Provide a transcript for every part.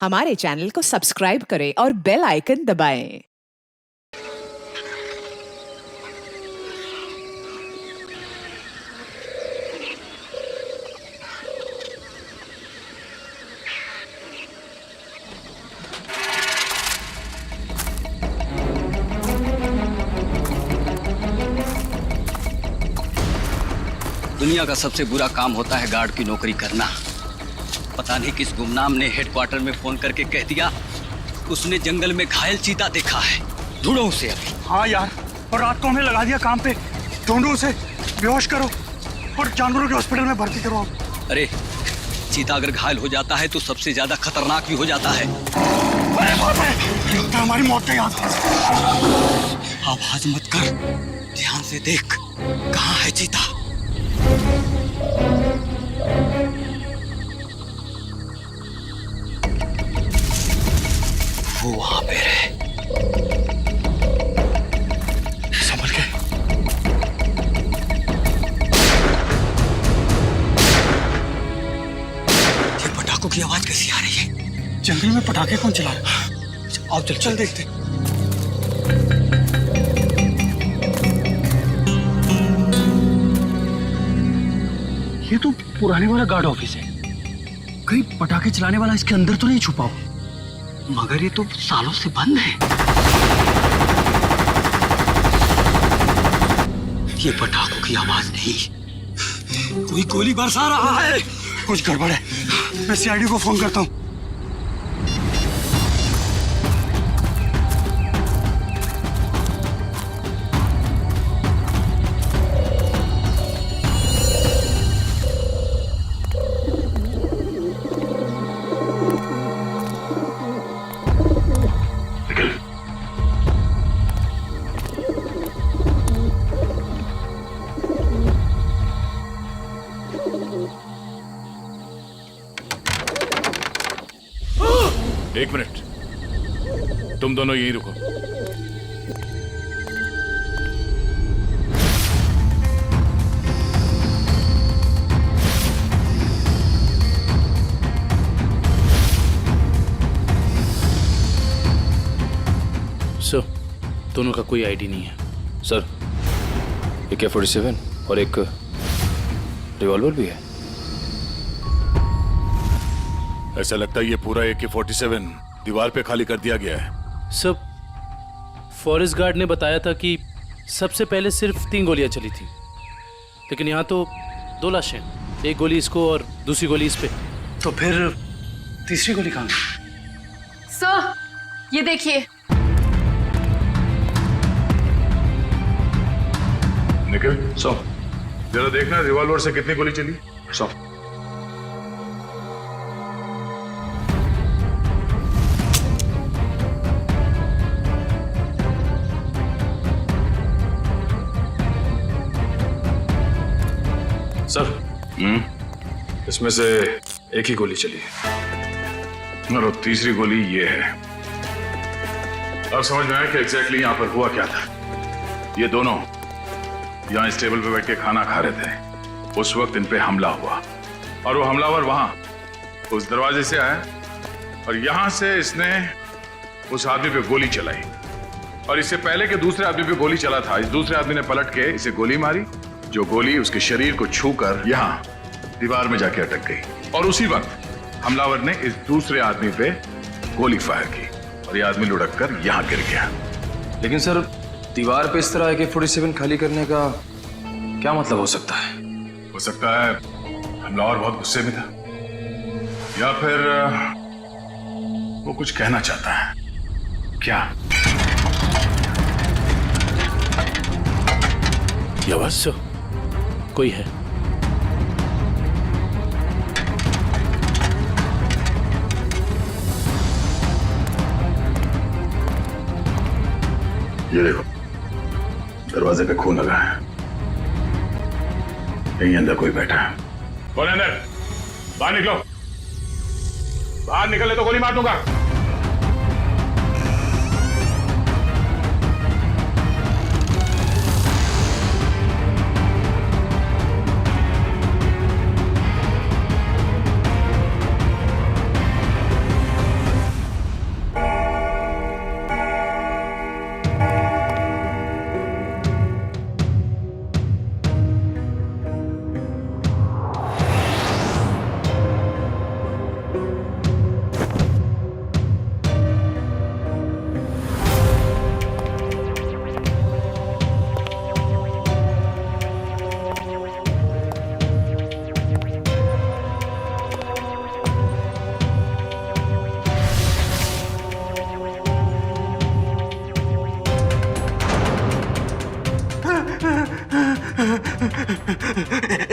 हमारे चैनल को सब्सक्राइब करें और बेल आइकन दबाएं। दुनिया का सबसे बुरा काम होता है गार्ड की नौकरी करना। पता नहीं किस गुमनाम ने हेडक्वार्टर में फोन करके कह दिया उसने जंगल में घायल चीता देखा है, ढूंढो उसे अभी। हाँ यार, और रात को हमें लगा दिया काम पे। ढूंढो उसे, बेहोश करो और जानवरों के हॉस्पिटल में भर्ती करवाओ। अरे चीता अगर घायल हो जाता है तो सबसे ज्यादा खतरनाक भी हो जाता है। अरे बाप रे, तो हमारी मौत का याद। आवाज मत कर, ध्यान से देख कहाँ है चीता। वो वहां पे है। संभल के। ये पटाखों की आवाज कैसी आ रही है? जंगल में पटाखे कौन चला रहा है? आओ चल देखते। ये तो पुराने वाला गार्ड ऑफिस है। कहीं पटाखे चलाने वाला इसके अंदर तो नहीं छुपा हो? मगर ये तो सालों से बंद है। ये पटाखों की आवाज नहीं, कोई गोली बरसा रहा है। कुछ गड़बड़ है, मैं सीआईडी को फोन करता हूँ। एक मिनट, तुम दोनों यहीं रुको। सर, दोनों का कोई आईडी नहीं है। सर, AK-47 और एक रिवॉल्वर भी है। ऐसा लगता है ये पूरा AK-47 दीवार पे खाली कर दिया गया है। सर, फॉरेस्ट गार्ड ने बताया था कि सबसे पहले सिर्फ 3 गोलियां चली थी, लेकिन यहाँ तो 2 लाशें हैं। एक गोली इसको और दूसरी गोली इस पे। तो फिर तीसरी गोली कहाँ? सर, ये देखिए। निखिल, जरा देखना रिवॉल्वर से कितनी गोली चली। सर, इसमें से एक ही गोली चली है और तीसरी गोली ये है। अब समझ में आया कि एग्जैक्टली यहाँ पर हुआ क्या था। ये दोनों यहाँ इस टेबल पे बैठ के खाना खा रहे थे, उस वक्त इन पे हमला हुआ और वो हमलावर वहां उस दरवाजे से आया और यहां से इसने उस आदमी पे गोली चलाई और इससे पहले कि दूसरे आदमी पे गोली चला था, इस दूसरे आदमी ने पलट के इसे गोली मारी, जो गोली उसके शरीर को छूकर यहाँ दीवार में जाके अटक गई और उसी वक्त हमलावर ने इस दूसरे आदमी पे गोली फायर की और ये आदमी लुढ़क कर यहाँ गिर गया। लेकिन सर, दीवार पे इस तरह AK-47 खाली करने का क्या मतलब हो सकता है? हो सकता है हमलावर बहुत गुस्से में था या फिर वो कुछ कहना चाहता है। क्या ये आवाज? सर, कोई है। ये देखो, दरवाजे पे खून लगा है, यहीं अंदर कोई बैठा है। कौन है अंदर? बाहर निकलो, बाहर निकले तो गोली मार दूंगा।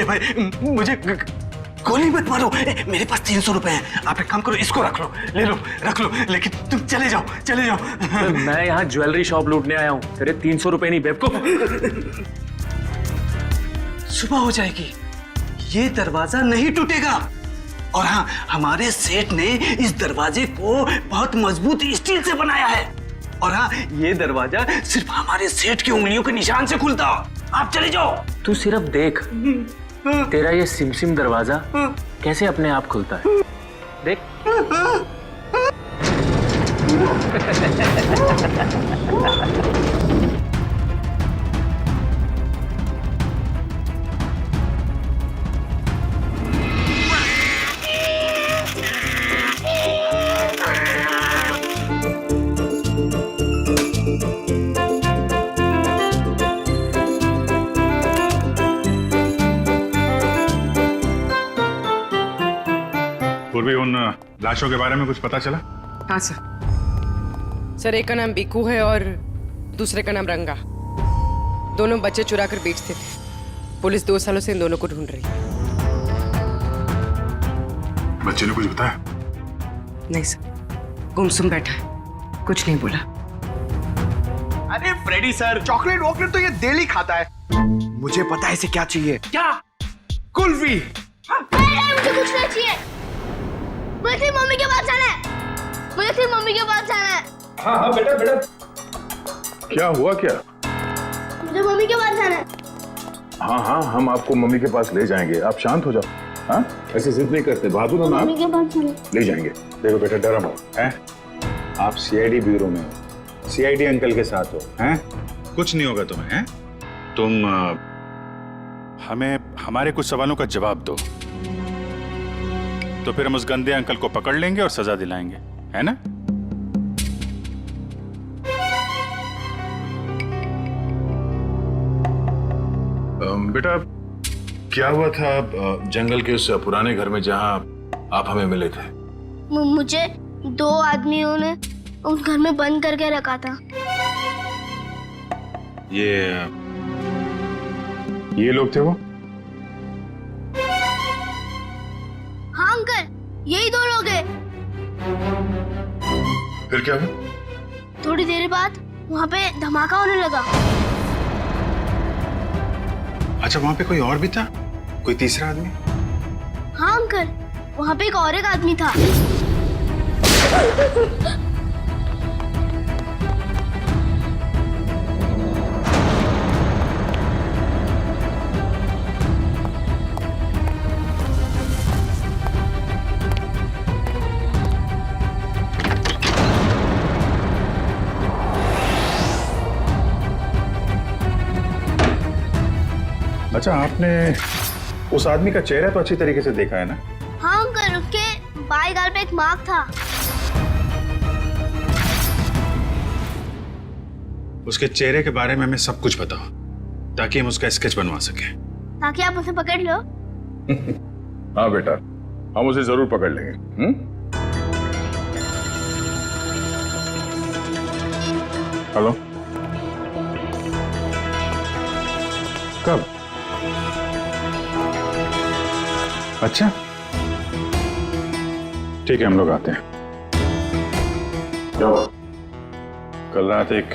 भाई मुझे गोली मत मारो, मेरे पास 300 रुपए हैं। आप एक काम करो, इसको रख लो, ले लो, रख लो, लेकिन तुम चले जाओ, चले जाओ। मैं यहाँ ज्वेलरी शॉप लूटने आया हूँ, तेरे 300 रुपए नहीं बेवकूफ। सुबह हो जाएगी, ये दरवाजा नहीं टूटेगा। और हाँ, हमारे सेठ ने इस दरवाजे को बहुत मजबूत स्टील से बनाया है। और हाँ, ये दरवाजा सिर्फ हमारे सेठ की उंगलियों के निशान से खुलता। आप चले जाओ। तू सिर्फ देख, तेरा ये सिमसिम दरवाजा कैसे अपने आप खुलता है, देख। पूर्वी, उन लाशों के बारे में कुछ पता चला? हाँ सर, एक का नाम बीकू है और दूसरे का नाम रंगा। दोनों बच्चे चुरा कर बेचते थे। पुलिस 2 सालों से इन दोनों को ढूंढ रही है। बच्चे ने कुछ बताया? नहीं सर, गुमसुम बैठा है, कुछ नहीं बोला। अरे फ्रेडी सर, चॉकलेट वॉकलेट तो ये डेली खाता है। मुझे पता है इसे क्या चाहिए। क्या? कुल्फी। मुझे कुछ नहीं चाहिए, मुझे सिर्फ मम्मी के पास जाना है, मुझे सिर्फ मम्मी के पास जाना है। हाँ हाँ बेटा बेटा, क्या हुआ क्या? मुझे मम्मी के पास जाना है। हाँ हाँ, हम आपको मम्मी के पास ले जाएंगे, आप शांत हो जाओ। हाँ, ऐसे जिद नहीं करते, बहादुर हो ना। मम्मी के पास जाना ले जाएंगे। देखो बेटा, डरो मत, हैं? आप सीआईडी ब्यूरो में हो, सीआईडी अंकल के साथ हो, हैं? कुछ नहीं होगा तुम्हें, हैं? तुम हमें हमारे कुछ सवालों का जवाब दो, तो फिर हम उस गंदे अंकल को पकड़ लेंगे और सजा दिलाएंगे, है ना? बेटा, क्या हुआ था जंगल के उस पुराने घर में जहां आप हमें मिले थे? मुझे 2 आदमियों ने उस घर में बंद करके रखा था। ये लोग थे वो? हाँ अंकल, यही 2 लोग हैं। फिर क्या हुआ? थोड़ी देर बाद वहाँ पे धमाका होने लगा। अच्छा, वहां पे कोई और भी था? कोई तीसरा आदमी? हाँ अंकल, वहाँ पे एक आदमी था। अच्छा, आपने उस आदमी का चेहरा तो अच्छी तरीके से देखा है ना? हाँ अंकल, उसके बाएं गाल पे एक मार्क था। उसके चेहरे के बारे में हमें सब कुछ बताओ, ताकि हम उसका स्केच बनवा सकें। ताकि आप उसे पकड़ लो। हाँ बेटा, हम उसे जरूर पकड़ लेंगे। हेलो, कब? अच्छा, ठीक है, हम लोग आते हैं। क्या हुआ? कल रात एक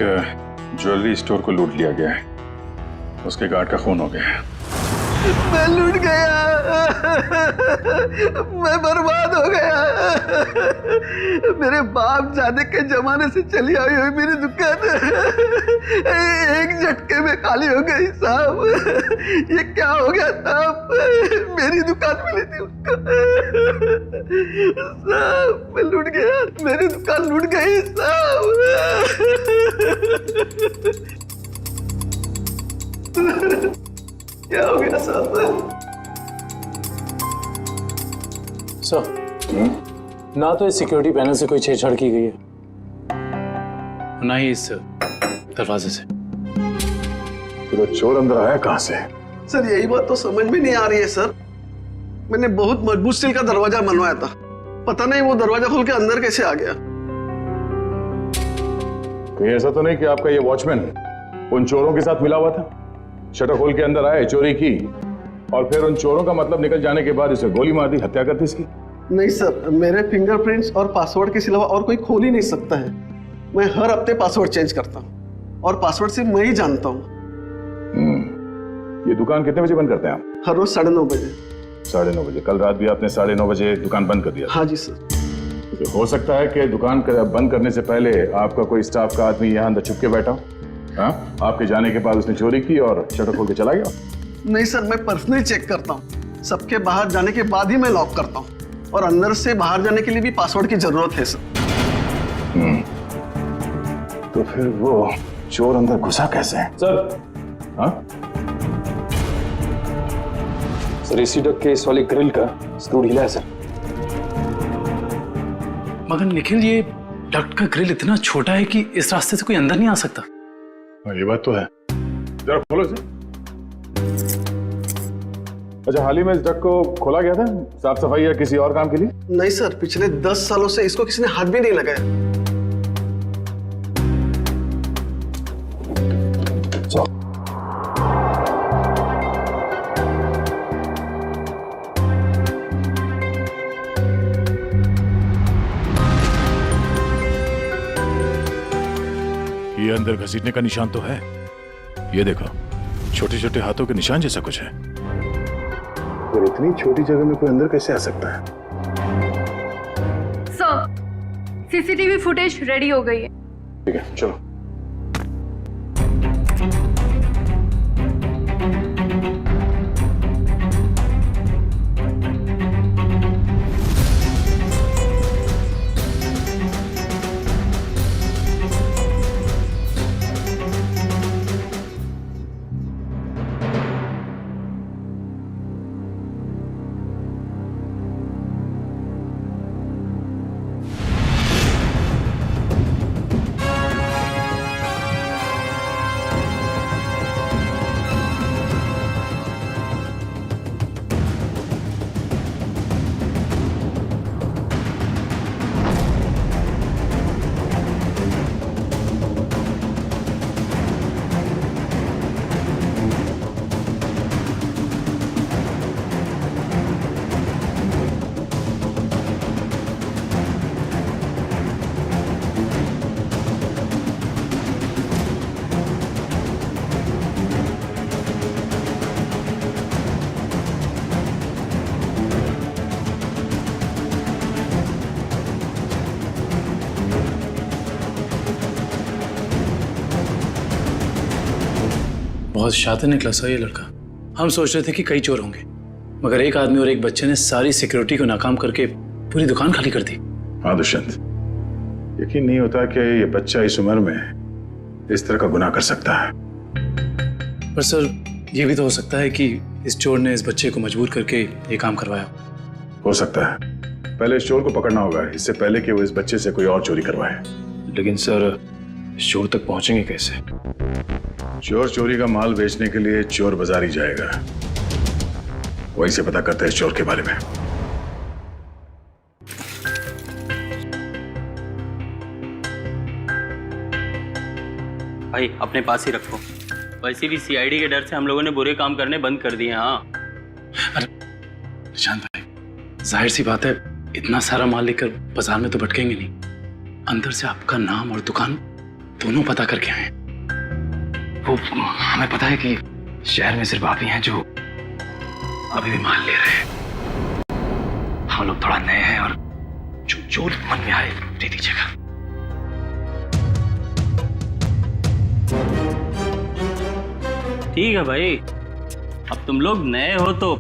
ज्वेलरी स्टोर को लूट लिया गया है, उसके गार्ड का खून हो गया है। मैं लूट गया, मैं बर्बाद हो गया। मेरे बाप जाने के जमाने से चली आई हुई मेरी दुकान एक झटके में खाली हो गई साहब। ये क्या हो गया साहब? मेरी दुकान मिली थी उसको साहब, मैं लूट गया, मेरी दुकान लूट गई साहब। क्या हो गया साहब? सर, ना तो इस सिक्योरिटी पैनल से कोई छेड़छाड़ की गई है, ना ही इस दरवाजे से। तो चोर अंदर आया कहां से? सर, यही बात तो समझ में नहीं आ रही है सर। मैंने बहुत मजबूत स्टील का दरवाजा बनवाया था, पता नहीं वो दरवाजा खोल के अंदर कैसे आ गया। कहीं ऐसा तो नहीं कि आपका ये वॉचमैन उन चोरों के साथ मिला हुआ था? शटर खोल के अंदर आए, चोरी की और फिर उन चोरों का मतलब निकल जाने के बाद इसे गोली मार दी, हत्या कर दी इसकी? नहीं सर, मेरे फिंगरप्रिंट्स और पासवर्ड के सिवा और कोई खोल ही नहीं सकता है। मैं हर हफ्ते पासवर्ड चेंज करता हूँ और पासवर्ड सिर्फ मैं ही जानता हूँ। ये दुकान कितने बजे बंद करते हैं आप? हर रोज 9:30 बजे। 9:30 बजे? कल रात भी आपने 9:30 बजे दुकान बंद कर दिया? हाँ जी सर। तो हो सकता है कि दुकान बंद करने से पहले आपका कोई स्टाफ का आदमी यहाँ अंदर छुप के बैठा हो? हाँ, आपके जाने के बाद उसने चोरी की और शटर खोल के चला गया? नहीं सर, मैं पर्सनली चेक करता हूँ। सबके बाहर जाने के बाद ही मैं लॉक करता हूँ और अंदर से बाहर जाने के लिए भी पासवर्ड की जरूरत है सर। तो फिर वो चोर अंदर घुसा कैसे है? सर, हाँ? सर एसी डक के इस वाली ग्रिल का स्क्रू ढीला है सर। मगर निखिल, ये डक्ट का ग्रिल इतना छोटा है कि इस रास्ते से कोई अंदर नहीं आ सकता। हाँ, ये बात तो है। जरा खोलो इसे। अच्छा, हाल ही में इस डक को खोला गया था साफ सफाई या किसी और काम के लिए? नहीं सर, पिछले 10 सालों से इसको किसी ने हाथ भी नहीं लगाया। ये अंदर घसीटने का निशान तो है। ये देखो, छोटे छोटे हाथों के निशान जैसा कुछ है। और इतनी छोटी जगह में कोई अंदर कैसे आ सकता है? सर, सीसीटीवी फुटेज रेडी हो गई है। ठीक है, चलो। बहुत शातिर निकला सर ये लड़का। हम सोच रहे थे कि कई चोर होंगे, मगर एक आदमी और एक बच्चे ने सारी सिक्योरिटी को नाकाम करके पूरी दुकान खाली कर दी। हाँ दुष्यंत, यकीन नहीं होता कि ये बच्चा इस उम्र में इस तरह का गुनाह कर सकता है। पर सर, ये भी तो हो सकता है कि इस चोर ने इस बच्चे को मजबूर करके ये काम करवाया। हो सकता है। पहले इस चोर को पकड़ना होगा, इससे पहले कि वो इस बच्चे से कोई और चोरी करवाए। लेकिन सर, चोर तक पहुंचेंगे कैसे? चोर चोरी का माल बेचने के लिए चोर बाजार ही जाएगा। वहीं से पता करते हैं इस चोर के बारे में। भाई अपने पास ही रखो। वैसे भी सीआईडी के डर से हम लोगों ने बुरे काम करने बंद कर दिए। हाँ अरे निशांत भाई, जाहिर सी बात है, इतना सारा माल लेकर बाजार में तो भटकेंगे नहीं। अंदर से आपका नाम और दुकान दोनों पता करके आए। वो हमें पता है कि शहर में सिर्फ आप ही हैं जो अभी भी माल ले रहे हैं। हम लोग थोड़ा नए हैं और जो मन में आए दे दीजिएगा। ठीक है भाई, अब तुम लोग नए हो तो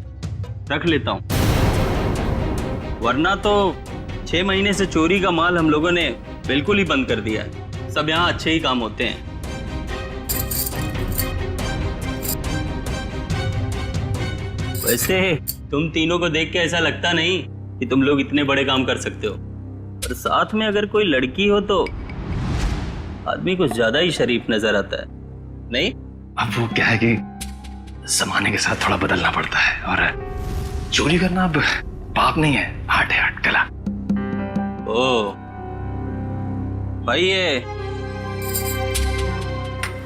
रख लेता हूँ, वरना तो 6 महीने से चोरी का माल हम लोगों ने बिल्कुल ही बंद कर दिया है। सब यहाँ अच्छे ही काम होते हैं। वैसे तुम तीनों को देख के ऐसा लगता नहीं कि तुम लोग इतने बड़े काम कर सकते हो, और साथ में अगर कोई लड़की हो तो आदमी कुछ ज्यादा ही शरीफ नजर आता है, नहीं? अब वो क्या है कि जमाने के साथ थोड़ा बदलना पड़ता है, और चोरी करना अब पाप नहीं है, आर्ट है, आर्ट कला। ओ भाई, ये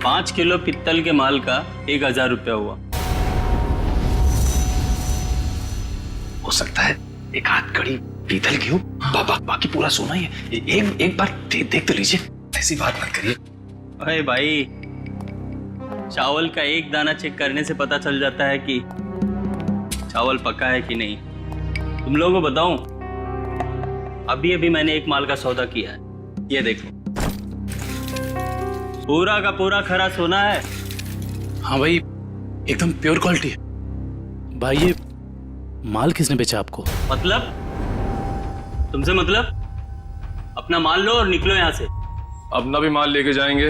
5 किलो पित्तल के माल का 1000 रुपया हुआ। हो सकता है एक हाथ कड़ी पीतल की हो, बाकी पूरा सोना ही है। एक बार देख तो लीजिए, ऐसी बात मत करिए। अरे भाई, चावल का एक दाना चेक करने से पता चल जाता है कि चावल पका है कि नहीं। तुम लोगों को बताऊं, अभी मैंने एक माल का सौदा किया है, ये देखो, पूरा का पूरा खरा सोना है। हाँ भाई, एकदम प्योर क्वालिटी है। भाई ये माल किसने बेचा आपको? मतलब? तुमसे मतलब? अपना माल लो और निकलो यहाँ से। अपना भी माल लेके जाएंगे,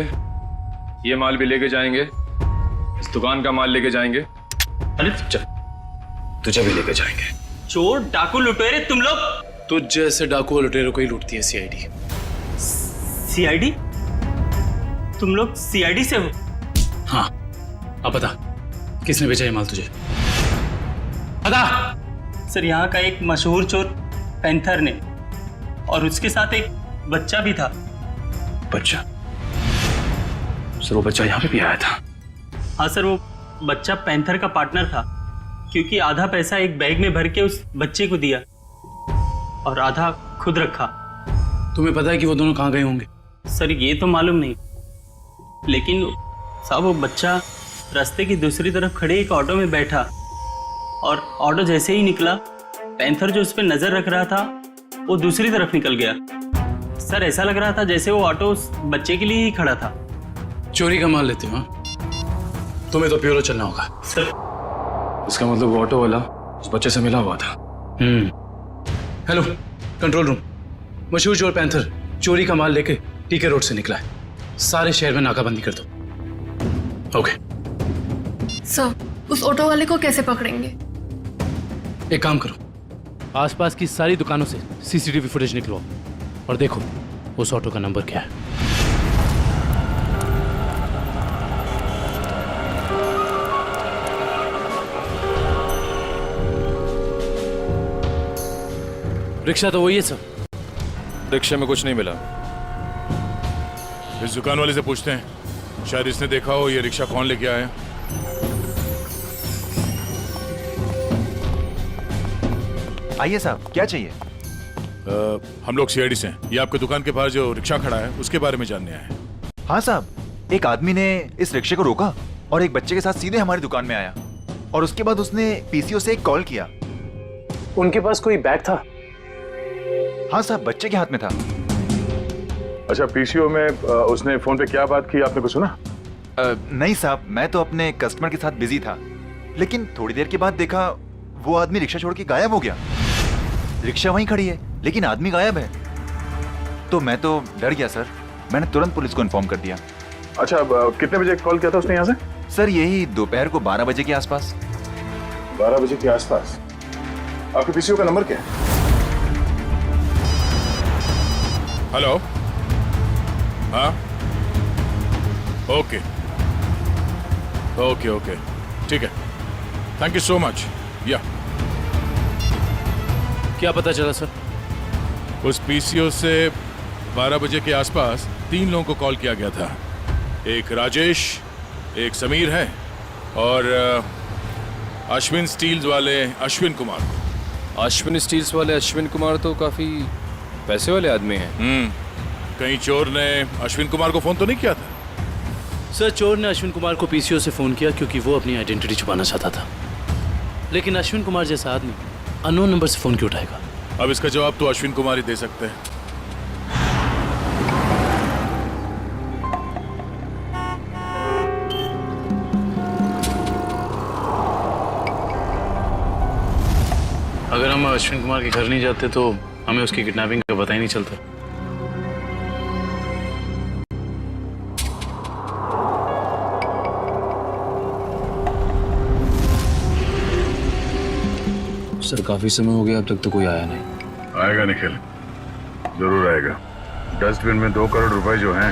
ये माल भी लेके जाएंगे, इस दुकान का माल लेके जाएंगे। अरे चल, तुझे भी लेके जाएंगे। चोर डाकू लुटेरे तुम लोग। तुझ जैसे डाकू और लुटेरों को ही लूटती है सीआईडी। सीआईडी? तुम लोग सीआईडी से हो? हाँ, अब बता किसने बेचा ये माल तुझे? बता। सर, यहाँ का एक मशहूर चोर पैंथर ने, और उसके साथ एक बच्चा भी था। बच्चा? सर वो बच्चा यहाँ पे भी आया था? हाँ सर, वो बच्चा पैंथर का पार्टनर था, क्योंकि आधा पैसा एक बैग में भर के उस बच्चे को दिया और आधा खुद रखा। तुम्हें पता है कि वो दोनों कहाँ गए होंगे? सर ये तो मालूम नहीं, लेकिन साहब वो बच्चा रास्ते की दूसरी तरफ खड़े एक ऑटो में बैठा, और ऑटो जैसे ही निकला, पैंथर जो उस पर नजर रख रहा था वो दूसरी तरफ निकल गया। सर ऐसा लग रहा था जैसे वो ऑटो उस बच्चे के लिए ही खड़ा था। चोरी का माल लेते हो? तुम्हें तो प्योरो चलना होगा। सर इसका मतलब वो ऑटो वाला उस बच्चे से मिला हुआ था। हेलो कंट्रोल रूम, मशहूर चोर पैंथर चोरी का माल लेके टीके रोड से निकला है। सारे शहर में नाकाबंदी कर दो। ओके सर, उस ऑटो वाले को कैसे पकड़ेंगे? एक काम करो, आसपास की सारी दुकानों से सीसीटीवी फुटेज निकलवाओ और देखो उस ऑटो का नंबर क्या है। रिक्शा तो वही है सर। रिक्शे में कुछ नहीं मिला। इस दुकान वाले से पूछते हैं, शायद इसने देखा हो ये रिक्शा कौन लेके आया। आइए साहब, क्या चाहिए? हम लोग सीआईडी से हैं। ये आपके दुकान के पास जो रिक्शा खड़ा है उसके बारे में जानने आए हैं। हाँ साहब, एक आदमी ने इस रिक्शे को रोका और एक बच्चे के साथ सीधे हमारी दुकान में आया, और उसके बाद उसने पीसीओ से एक कॉल किया। उनके पास कोई बैग था? हाँ साहब, बच्चे के हाथ में था। अच्छा, पीसीओ में उसने फोन पे क्या बात की, आपने कुछ सुना? नहीं साहब, मैं तो अपने कस्टमर के साथ बिजी था, लेकिन थोड़ी देर के बाद देखा वो आदमी रिक्शा छोड़ के गायब हो गया। रिक्शा वहीं खड़ी है लेकिन आदमी गायब है। तो मैं तो डर गया सर, मैंने तुरंत पुलिस को इन्फॉर्म कर दिया। अच्छा, कितने बजे कॉल किया था उसने यहाँ से? सर यही दोपहर को 12 बजे के आसपास। 12 बजे के आसपास। आपके पीसीओ का नंबर क्या है? हेलो, हाँ, ओके ओके ओके, ठीक है, थैंक यू सो मच। या क्या पता चला सर? उस पीसीओ से 12 बजे के आसपास 3 लोगों को कॉल किया गया था। एक राजेश, एक समीर है, और अश्विन स्टील्स वाले अश्विन कुमार। अश्विन स्टील्स वाले अश्विन कुमार तो काफी पैसे वाले आदमी हैं। कहीं चोर ने अश्विन कुमार को फोन तो नहीं किया था? सर चोर ने अश्विन कुमार को पीसीओ से फोन किया क्योंकि वो अपनी आइडेंटिटी छुपाना चाहता था, लेकिन अश्विन कुमार जैसा आदमी अननोन नंबर से फोन क्यों उठाएगा? अब इसका जवाब तो अश्विन कुमार ही दे सकते हैं। अगर हम अश्विन कुमार के घर नहीं जाते तो हमें उसकी किडनैपिंग का पता ही नहीं चलता। सर काफी समय हो गया, अब तक तो कोई आया नहीं। आएगा निखिल, जरूर आएगा। डस्टबिन में 2 करोड़ रुपए जो हैं।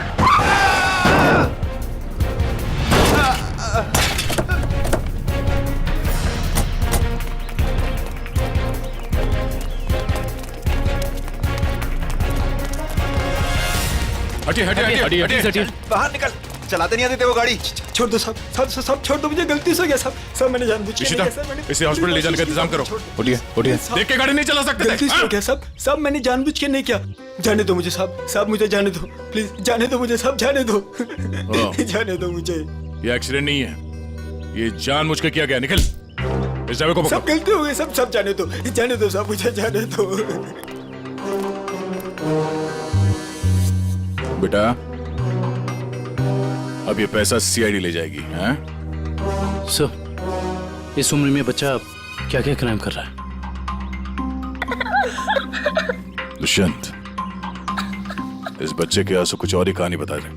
हटिए हटिए हटिए हटिए हटिए, बाहर निकल। चलाते नहीं आते थे वो गाड़ी। छोड़ दो साहब, साहब छोड़ दो, मुझे गलती से हो गया साहब। साहब मैंने जानबूझ के नहीं किया सर, मैंने इसे हॉस्पिटल ले जाने का इंतजाम करो। उठिए उठिए, देख के गाड़ी नहीं चला सकते। गलती से हो गया साहब, साहब मैंने जानबूझ के नहीं किया। जाने दो मुझे साहब, साहब मुझे जाने दो प्लीज, जाने दो मुझे साहब, जाने दो जाने दो मुझे। ये एक्सीडेंट नहीं है, ये जानबूझ के किया गया। निकल, इस ड्राइवर को पकड़ो। सब गलती हो गई सब, सब जाने दो साहब, मुझे जाने दो। बेटा अब ये पैसा सीआईडी ले जाएगी। हैं? सर, इस उम्र में बच्चा क्या क्या क्राइम कर रहा है? दुष्यंत, इस बच्चे के आंसू कुछ और ही कहानी बता दे।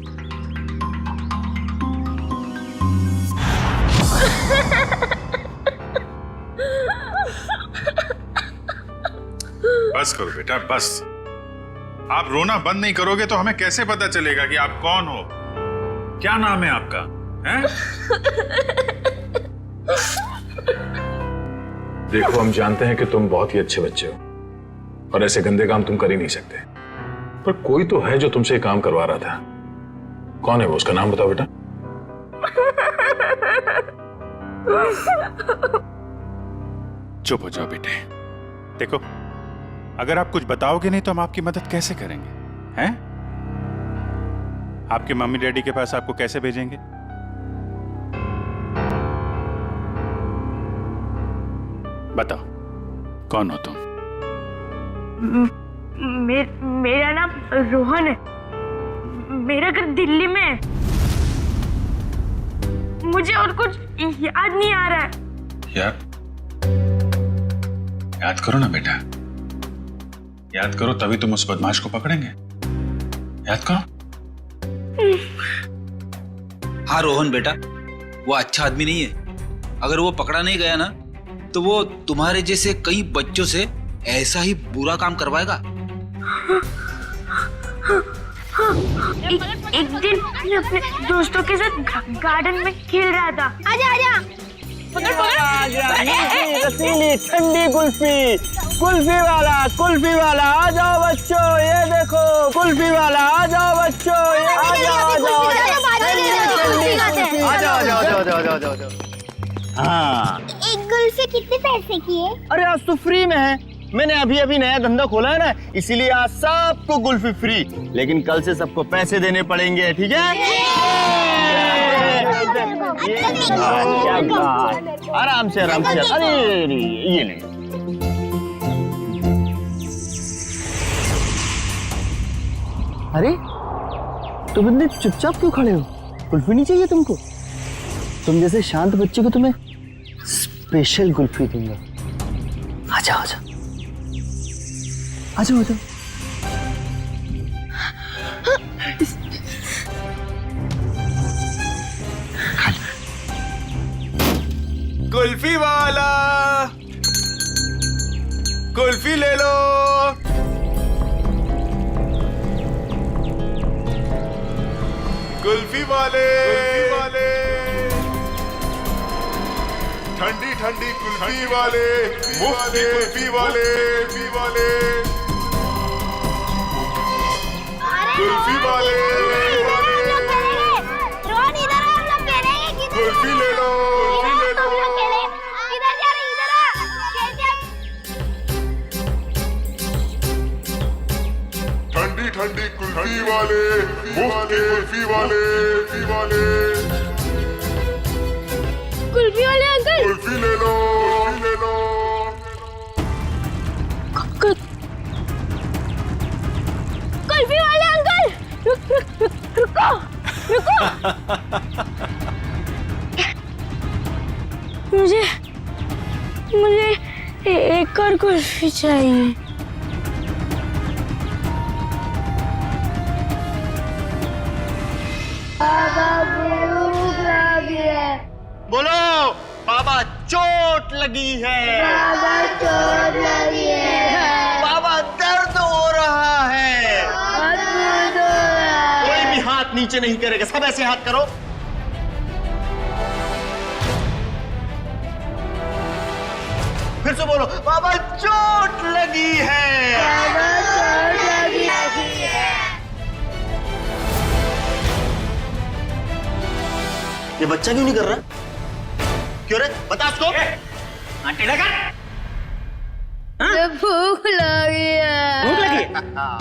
बस करो बेटा, बस। आप रोना बंद नहीं करोगे तो हमें कैसे पता चलेगा कि आप कौन हो? क्या नाम है आपका? हैं? देखो, हम जानते हैं कि तुम बहुत ही अच्छे बच्चे हो और ऐसे गंदे काम तुम कर ही नहीं सकते, पर कोई तो है जो तुमसे काम करवा रहा था। कौन है वो? उसका नाम बताओ बेटा। चुप हो जाओ बेटे। देखो, अगर आप कुछ बताओगे नहीं तो हम आपकी मदद कैसे करेंगे? हैं? आपके मम्मी डैडी के पास आपको कैसे भेजेंगे? बताओ, कौन हो तुम? मेरा नाम रोहन है, मेरा घर दिल्ली में है। मुझे और कुछ याद नहीं आ रहा है। याद करो ना बेटा, याद करो, तभी तुम उस बदमाश को पकड़ेंगे। याद करो। हाँ रोहन बेटा, वो अच्छा आदमी नहीं है। अगर वो पकड़ा नहीं गया ना तो वो तुम्हारे जैसे कई बच्चों से ऐसा ही बुरा काम करवाएगा। एक दिन मैं अपने दोस्तों के साथ गार्डन में खेल रहा था। आजा आजा, पकड़ पकड़। रसीली ठंडी कुल्फी, कुल्फी वाला आ जाओ बच्चों, ये देखो कुल्फी वाला, आ जाओ बच्चों, ये आ जाओ। हाँ, एक कुल्फी कितने पैसे की है? अरे आज तो फ्री में है। मैंने अभी अभी नया धंधा खोला है ना, इसीलिए आज सबको कुल्फी फ्री, लेकिन कल से सबको पैसे देने पड़ेंगे, ठीक है? आराम से आराम से। अरे ये नहीं, अरे तुम इतने चुपचाप क्यों खड़े हो? कुल्फी नहीं चाहिए तुमको? तुम जैसे शांत बच्चे को तुम्हें स्पेशल कुल्फी दूंगा। आजा आजा आजा आजा। कुल्फी वाला, कुल्फी ले लो। कुल्फी वाले, ठंडी ठंडी कुल्फी वाले, मुफ्त की कुल्फी वाले, कुल्फी वाले, कुल्फी ले लो, ठंडी ठंडी कुल्फी वाले, मुफ्त की कुल्फी वाले, कुल्फी वाले अंकल, कुल्फी ले लो, कुल्फी वाले अंकल, रुको रुको। मुझे एक और कुल्फी चाहिए। बोलो, बाबा चोट लगी है, बाबा चोट लगी है, बाबा दर्द हो रहा है, कोई भी हाथ नीचे नहीं करेगा, सब ऐसे हाथ करो। फिर से बोलो, बाबा चोट लगी है, बाबा चोट लगी है। ये बच्चा क्यों नहीं कर रहा? क्यों रे? बता उसको। भूख लगी है। भूख लगी है?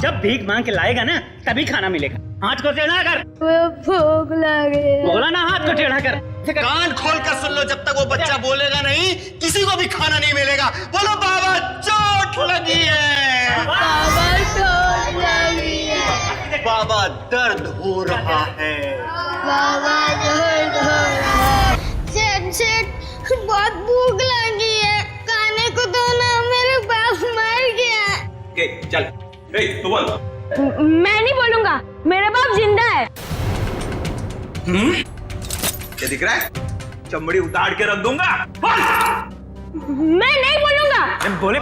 जब भीख मांग के लाएगा ना तभी खाना मिलेगा। हाथ को टेढ़ा कर। भूख लगी है। बोला ना हाथ को टेढ़ा कर। कान खोल कर सुन लो, जब तक वो बच्चा बोलेगा नहीं किसी को भी खाना नहीं मिलेगा। बोलो बाबा चोट लगी है। बाबा चोट लगी है। बाबा दर्द हो रहा है। बाबा दर्द हो रहा है। सेठ बहुत भूख लगी है, खाने को दो ना, मेरे बाप मर गया। चल तू बोल। मैं नहीं बोलूंगा, मेरा बाप जिंदा है। क्या दिख रहा है? चमड़ी उतार के रख दूंगा। मैं नहीं बोलूंगा। बोले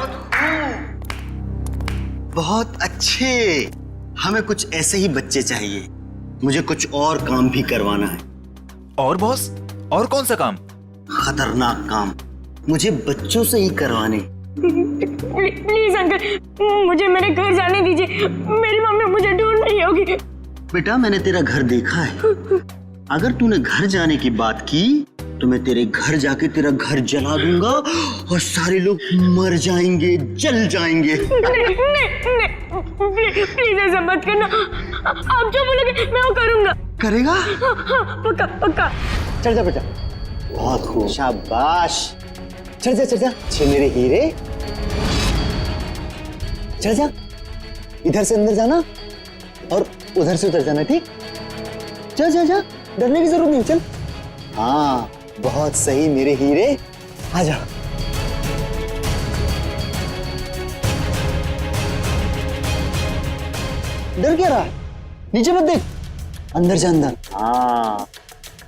बहुत अच्छे, हमें कुछ ऐसे ही बच्चे चाहिए। मुझे कुछ और काम भी करवाना है। और बॉस, और कौन सा काम? खतरनाक काम मुझे बच्चों से ही करवाने। प्लीज अंकल, मुझे मेरे घर जाने दीजिए। मेरी मम्मी मुझे ढूंढ रही होगी। बेटा मैंने तेरा घर देखा है। अगर तूने घर जाने की बात की तो मैं तेरे घर जाके तेरा घर जला दूंगा और सारे लोग मर जाएंगे, जल जाएंगे। नहीं, प्लीज ऐसा मत करना। आप जो बोलोगे मैं वो करूंगा। करेगा? पक्का पक्का। चल जा बेटा। बहुत खूब, शाबाश। चल जा छे मेरे हीरे। चल जा, इधर से अंदर जाना और उधर से उधर जाना, ठीक? जा, डरने की जरूरत नहीं, चल। हाँ बहुत सही मेरे हीरे, आजा। डर क्या रहा है? नीचे मत देख, अंदर जा अंदर। हाँ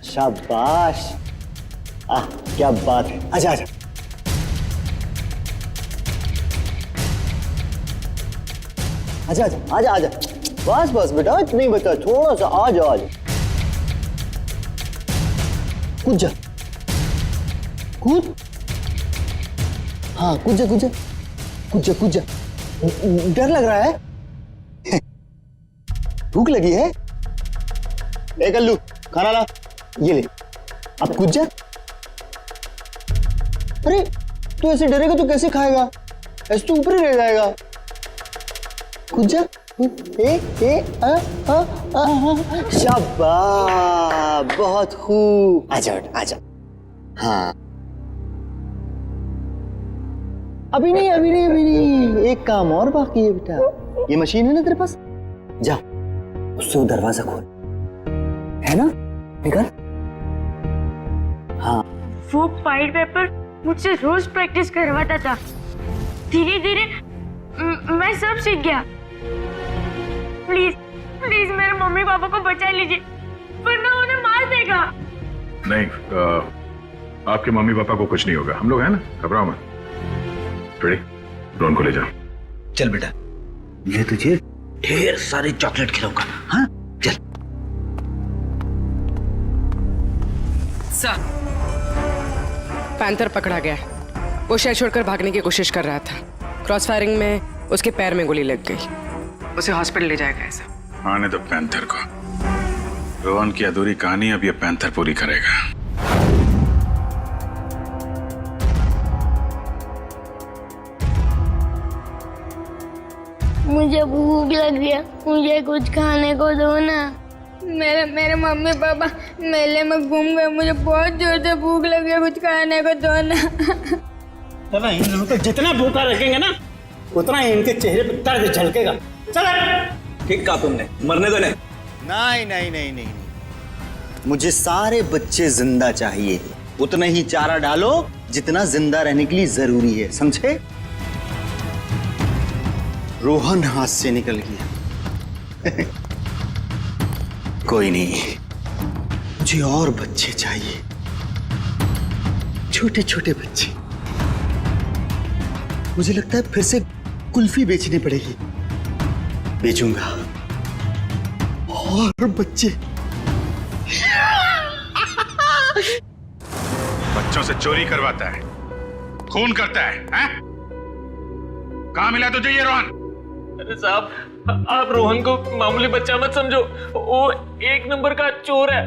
शाबाश, क्या बात है। आजा बस बेटा, इतना ही बचा, थोड़ा सा। आजा कूद जा, कूद। हाँ कूद जा। डर लग रहा है? भूख लगी है? ए कल्लू, खाना ला, ये ले। अब कूद जा। अरे तू ऐसे डरेगा तो कैसे खाएगा? ऐसे तो ऊपर ही रह जाएगा। कूद जा। शाबाश, बहुत खूब। आजा। हाँ अभी नहीं, एक काम और बाकी है बेटा। ये मशीन है ना तेरे पास, जा उससे वो दरवाजा खोल, है ना? निकल। हाँ वो फाइल पेपर मुझसे रोज प्रैक्टिस करवाता था। धीरे धीरे मैं सब सीख गया। प्लीज मेरे मम्मी पापा को बचा लीजिए, वरना उन्हें मार देगा। नहीं, आपके मम्मी पापा को कुछ नहीं होगा, हम लोग हैं ना, घबराओ मत। रोहन को ले जाओ। चल बेटा, मैं तुझे ढेर सारे चॉकलेट खिलाऊंगा। हाँ चल। सर, पैंथर पकड़ा गया। वो शहर छोड़कर भागने की कोशिश कर रहा था। क्रॉस फायरिंग में उसके पैर में गोली लग गई। उसे हॉस्पिटल ले जाया गया सर। आने दो पैंथर को। रोहन की अधूरी कहानी अब ये पैंथर पूरी करेगा। मुझे भूख लग गया, मुझे कुछ खाने को दो ना। मेरे मम्मी पापा मेले में घूम गए, मुझे बहुत जोर से भूख लग गया, कुछ खाने को दो ना। चलो इन लोगों को जितना भूखा रखेंगे ना उतना ही इनके चेहरे पे दर्द झलकेगा। चलो। ठीक कहा तुमने, मरने दो। नहीं, मुझे सारे बच्चे जिंदा चाहिए। उतना ही चारा डालो जितना जिंदा रहने के लिए जरूरी है, समझे? रोहन हाथ से निकल गया। कोई नहीं, मुझे और बच्चे चाहिए, छोटे छोटे बच्चे। मुझे लगता है फिर से कुल्फी बेचनी पड़ेगी, बेचूंगा और बच्चे। बच्चों से चोरी करवाता है, खून करता है, हैं? कहाँ मिला तुझे ये रोहन? अरे साहब, आप रोहन को मामूली बच्चा मत समझो, वो एक नंबर का चोर है।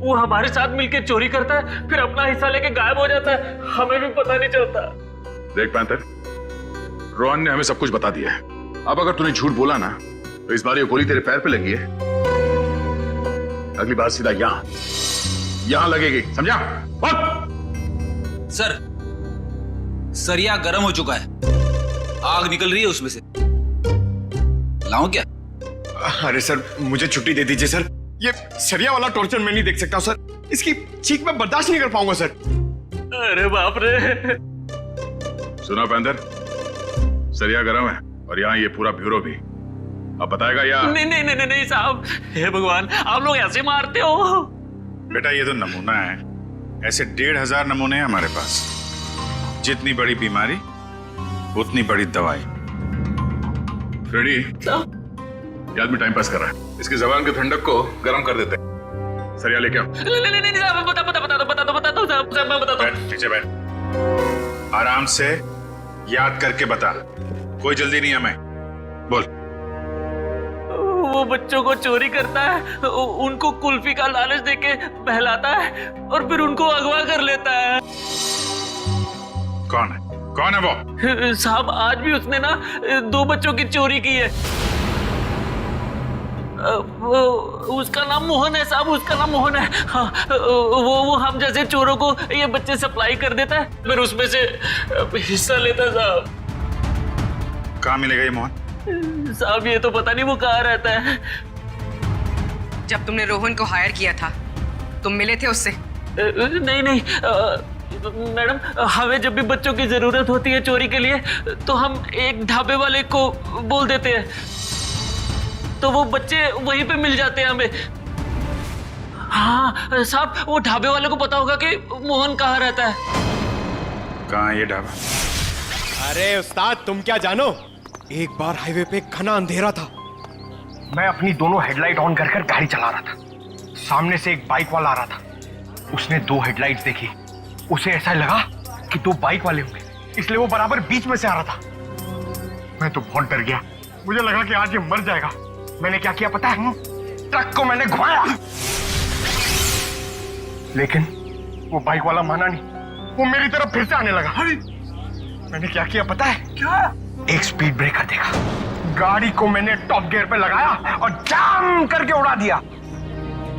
वो हमारे साथ मिलकर चोरी करता है, फिर अपना हिस्सा लेके गायब हो जाता है, हमें भी पता नहीं चलता। देख पैंथर, रोहन ने हमें सब कुछ बता दिया है। अब अगर तूने झूठ बोला ना तो इस बार ये गोली तेरे पैर पे लगी है, अगली बार सीधा यहां लगेगी, समझा? सर, सरिया गर्म हो चुका है, आग निकल रही है उसमें से। लाऊं क्या? अरे सर, मुझे छुट्टी दे दीजिए सर। ये सरिया वाला टॉर्चर मैं नहीं देख सकता हूं सर। इसकी चीख मैं बर्दाश्त नहीं कर पाऊंगा सर। अरे बाप रे। सुना पैंथर, सरिया गर्म है और यहाँ ये पूरा ब्यूरो भी। अब बताएगा या? नहीं साहब, हे भगवान, आप लोग ऐसे मारते हो? बेटा ये तो नमूना है, ऐसे 1500 नमूने हैं हमारे पास। जितनी बड़ी बीमारी उतनी बड़ी दवाई। फ्रेडी, ये आदमी टाइम पास कर रहा है, इसकी जबान की ठंडक को गर्म कर देते हैं। सरिया लेके आओ। नहीं साहब, बता दो साहब, मैं बताता हूँ। नीचे बैठ, आराम से याद करके बता, कोई जल्दी नहीं है। मैं बोल। वो बच्चों को चोरी करता है, उनको कुल्फी का लालच देके बहलाता है और फिर उनको अगवा कर लेता है। कौन है वो? साहब, आज भी उसने ना 2 बच्चों की चोरी की है। उसका नाम मोहन है साहब, उसका नाम मोहन है। हाँ, वो हम जैसे चोरों को ये बच्चे सप्लाई कर देता है, फिर उसमें से हिस्सा लेता है साहब। कहाँ मिलेगा ये मोहन? साहब ये तो पता नहीं वो कहाँ रहता है। जब तुमने रोहन को हायर किया था, तुम मिले थे उससे? नहीं मैडम, हमें जब भी बच्चों की जरूरत होती है चोरी के लिए तो हम एक ढाबे वाले को बोल देते हैं, तो वो बच्चे वहीं पे मिल जाते हैं हमें। हाँ साहब, वो ढाबे वाले को पता होगा कि मोहन कहाँ रहता है। कहाँ है ये ढाबा? अरे उस्ताद, तुम क्या जानो, एक बार हाईवे पे घना अंधेरा था। मैं अपनी दोनों हेडलाइट ऑन कर गाड़ी चला रहा था। सामने से एक बाइक वाला आ रहा था। उसने 2 हेडलाइट्स देखी, उसे ऐसा लगा कि 2 बाइक वाले होंगे, इसलिए वो बराबर बीच में से आ रहा था। मैं तो बहुत डर गया, मुझे लगा कि आज ये मर जाएगा। मैंने क्या किया पता है? ट्रक को मैंने घुमाया, लेकिन वो बाइक वाला माना नहीं, वो मेरी तरफ फिर से आने लगा। मैंने क्या किया पता है? क्या? एक स्पीड ब्रेकर देखा, गाड़ी को मैंने टॉप गियर पे लगाया और जाम करके उड़ा दिया।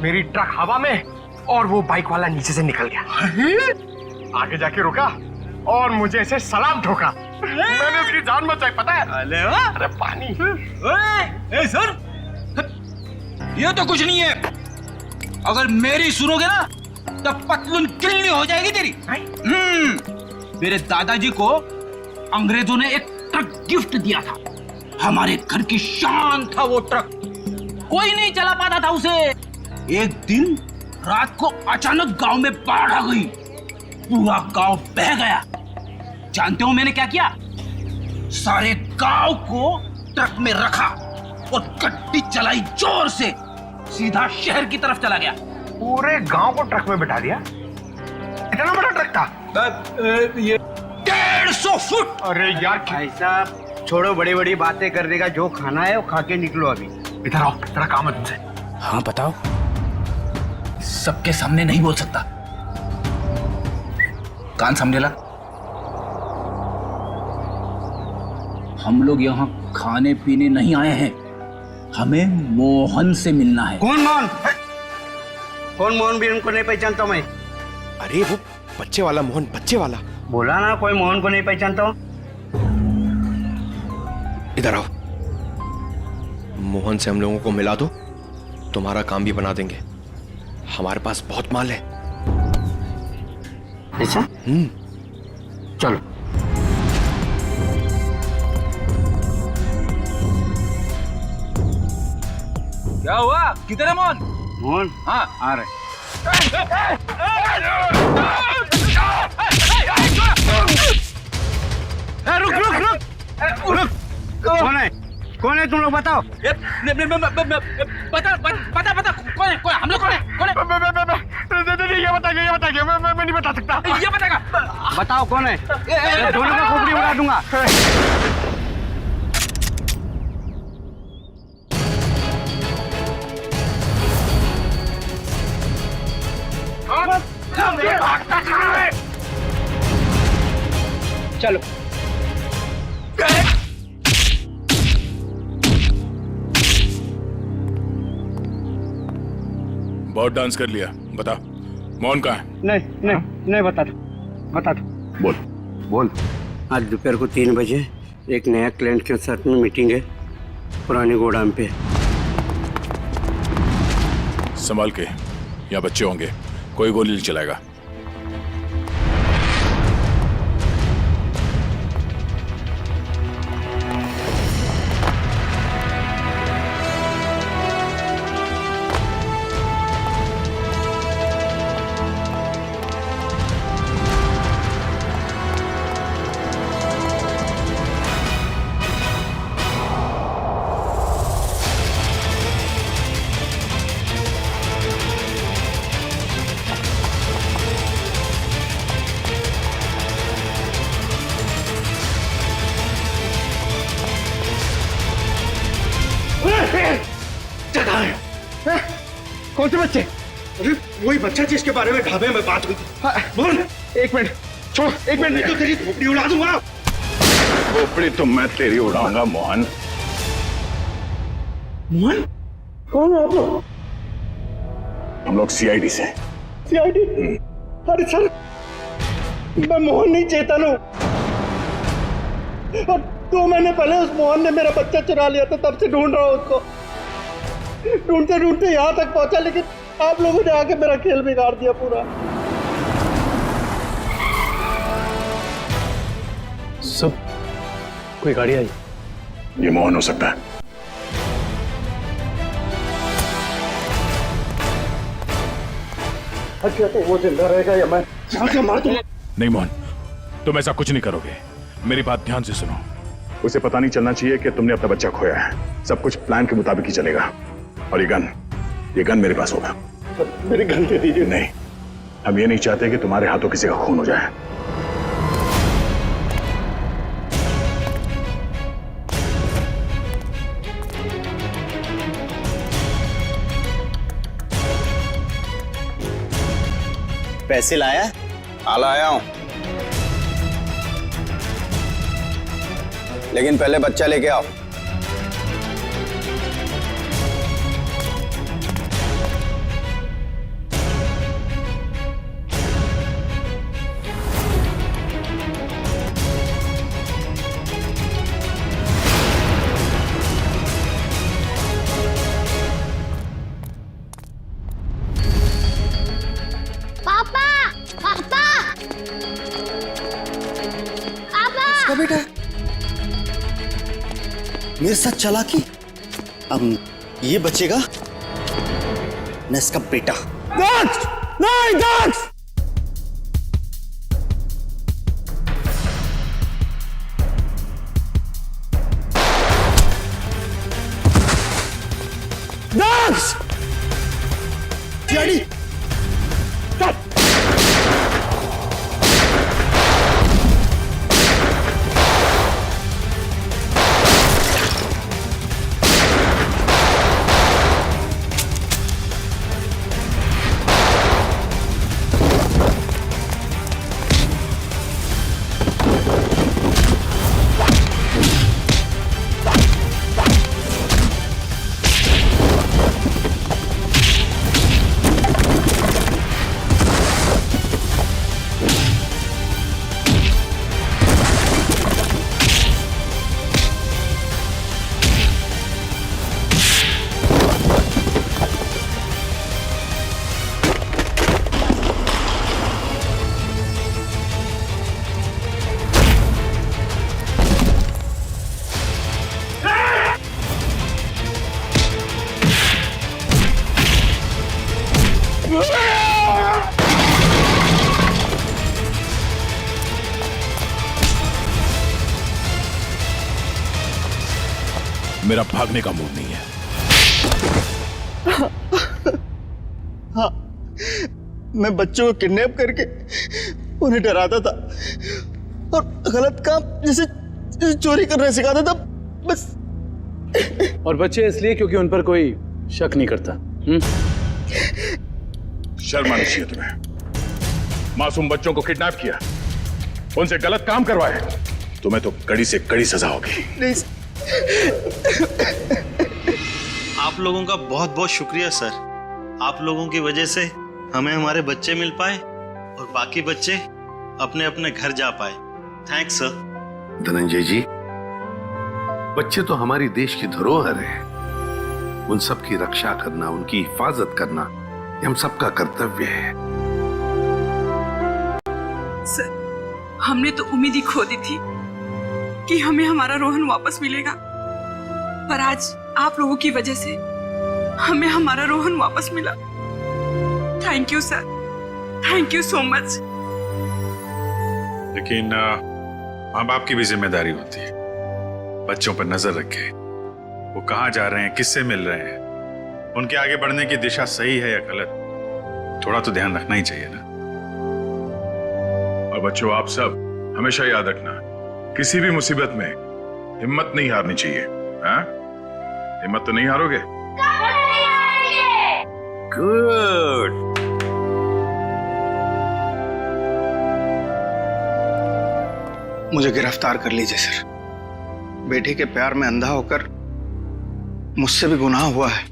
मेरी ट्रक हवा में और वो बाइक वाला नीचे से निकल गया। आगे जाके रुका और मुझे ऐसे सलाम ठोका। मैंने उसकी जान बचाई पता है? अरे पानी। ए सर, ये तो कुछ नहीं है, अगर मेरी सुनोगे ना तो पतलून किल्ली हो जाएगी तेरी। मेरे दादाजी को अंग्रेजों ने एक ट्रक गिफ्ट दिया था, हमारे घर की शान था वो ट्रक, कोई नहीं चला पाता था उसे। एक दिन रात को अचानक गांव में बाढ़ आ गई, पूरा गांव बह गया। जानते हो मैंने क्या किया? सारे गांव को ट्रक में रखा और गड्डी चलाई जोर से, सीधा शहर की तरफ चला गया। पूरे गांव को ट्रक में बिठा दिया? इतना बड़ा ट्रक था? ये 150 फुट। अरे यार भाई साहब, छोड़ो बड़ी बड़ी बातें करने का, जो खाना है वो खा के निकलो अभी। इधर आओ, तेरा काम है तुमसे। हाँ बताओ। सबके सामने नहीं बोल सकता, कान सामने ला। हम लोग यहाँ खाने पीने नहीं आए हैं, हमें मोहन से मिलना है। कौन मोहन? कौन मोहन? भी उनको नहीं पहचानता मैं। अरे वो बच्चे वाला मोहन, बच्चे वाला। बोला ना, कोई मोहन को नहीं पहचानता हूँ। इधर आओ, मोहन से हम लोगों को मिला दो, तुम्हारा काम भी बना देंगे। हमारे पास बहुत माल है। ऐसा? चलो। क्या हुआ? किधर है मोहन? मोहन? हाँ आ रहे। रुक रुक रुक रुक। कौन है? कौन है तुम लोग बताओ? बता कौन है? हम लोग कौन है? ये बताइए, मैं नहीं बता सकता। ये बताएगा। बताओ कौन है? दोनों को खोपड़ी उड़ा दूंगा। मैं भागता कहाँ है? चलो। बहुत डांस कर लिया, बता मोहन कहाँ है? नहीं बता दो। बोल। आज दोपहर को 3 बजे एक नया क्लाइंट के साथ में मीटिंग है पुरानी गोदाम पे। संभाल के, यहाँ बच्चे होंगे, कोई गोली नहीं चलाएगा। कौन से बच्चे? अरे वही बच्चा जिसके बारे में ढाबे में बात हुई थी। बोल। एक मिनट छोड़, एक मिनट नहीं तो तेरी खोपड़ी उड़ा दूंगा। खोपड़ी तो मैं तेरी उड़ाऊंगा मोहन। मोहन? कौन हो आप लोग? हम लोग सीआईडी से। सीआईडी? अरे सर, मैं मोहन नहीं, चेतन हूँ। और 2 महीने पहले उस मोहन ने मेरा बच्चा चुरा लिया था, तब से ढूंढ रहा हूँ उसको। ढूंढते ढूंढते यहाँ तक पहुंचा, लेकिन आप लोगों ने आके मेरा खेल बिगाड़ दिया पूरा। सब कोई गाड़ी आई? ये मोहन हो सकता है। अच्छा तो वो जिंदा रहेगा या मैं मार दूंगा? नहीं मोहन, तुम ऐसा कुछ नहीं करोगे। मेरी बात ध्यान से सुनो। उसे पता नहीं चलना चाहिए कि तुमने अपना बच्चा खोया है। सब कुछ प्लान के मुताबिक ही चलेगा। और ये गन मेरे पास होगा। मेरी गन दे दीजिए। नहीं, हम ये नहीं चाहते कि तुम्हारे हाथों किसी का खून हो जाए। पैसे लाया? हाँ लाया हूं, लेकिन पहले बच्चा लेके आओ। बेटा मेरे साथ चालाकी, अब ये बचेगा न इसका बेटा। नहीं दक्ष! दक्ष! डैडी मेरा भागने का मूड नहीं है। हाँ, मैं बच्चों को किडनैप करके उन्हें डराता था और गलत काम जैसे चोरी करना सिखाता था बस। और बच्चे इसलिए क्योंकि उन पर कोई शक नहीं करता। शर्म आनी चाहिए तुम्हें। मासूम बच्चों को किडनैप किया, उनसे गलत काम करवाए, तुम्हें तो कड़ी से कड़ी सजा होगी। नहीं आप लोगों का बहुत बहुत शुक्रिया सर। आप लोगों की वजह से हमें हमारे बच्चे मिल पाए और बाकी बच्चे अपने अपने घर जा पाए। Thanks sir. धनंजय जी, बच्चे तो हमारी देश की धरोहर है। उन सब की रक्षा करना, उनकी हिफाजत करना ये हम सबका कर्तव्य है। सर, हमने तो उम्मीद ही खो दी थी कि हमें हमारा रोहन वापस मिलेगा, पर आज आप लोगों की वजह से हमें हमारा रोहन वापस मिला। Thank you sir, thank you so much. लेकिन माँ बाप की भी जिम्मेदारी होती है, बच्चों पर नजर रखे, वो कहाँ जा रहे हैं, किससे मिल रहे हैं, उनके आगे बढ़ने की दिशा सही है या गलत, थोड़ा तो ध्यान रखना ही चाहिए ना। और बच्चों, आप सब हमेशा याद रखना, किसी भी मुसीबत में हिम्मत नहीं हारनी चाहिए। हाँ? हिम्मत तो नहीं हारोगे? गुड। मुझे गिरफ्तार कर लीजिए सर। बेटी के प्यार में अंधा होकर मुझसे भी गुनाह हुआ है।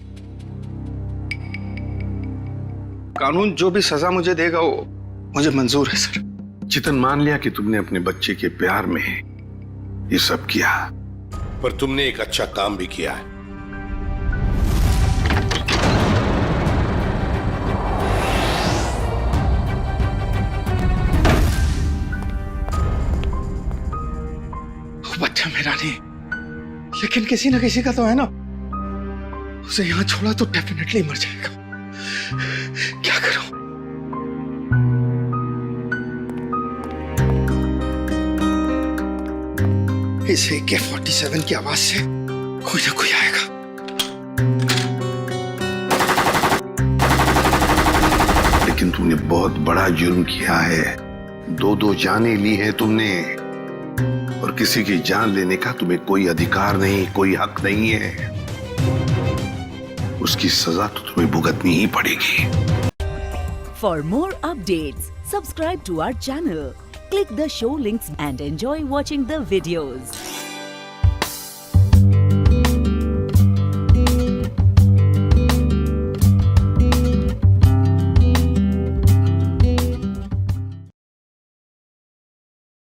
कानून जो भी सजा मुझे देगा वो मुझे मंजूर है सर। चितन, मान लिया कि तुमने अपने बच्चे के प्यार में ये सब किया, पर तुमने एक अच्छा काम भी किया है। बच्चा मेरा नहीं, लेकिन किसी ना किसी का तो है ना। उसे यहां छोड़ा तो डेफिनेटली मर जाएगा। क्या करूं? इस AK-47 की आवाज से कोई ना कोई आएगा। लेकिन तुमने बहुत बड़ा जुर्म किया है। दो जानें ली है तुमने, और किसी की जान लेने का तुम्हें कोई अधिकार नहीं, कोई हक नहीं है। उसकी सजा तो तुम्हें भुगतनी ही पड़ेगी। For more updates, subscribe to our channel, click the show links and enjoy watching the videos.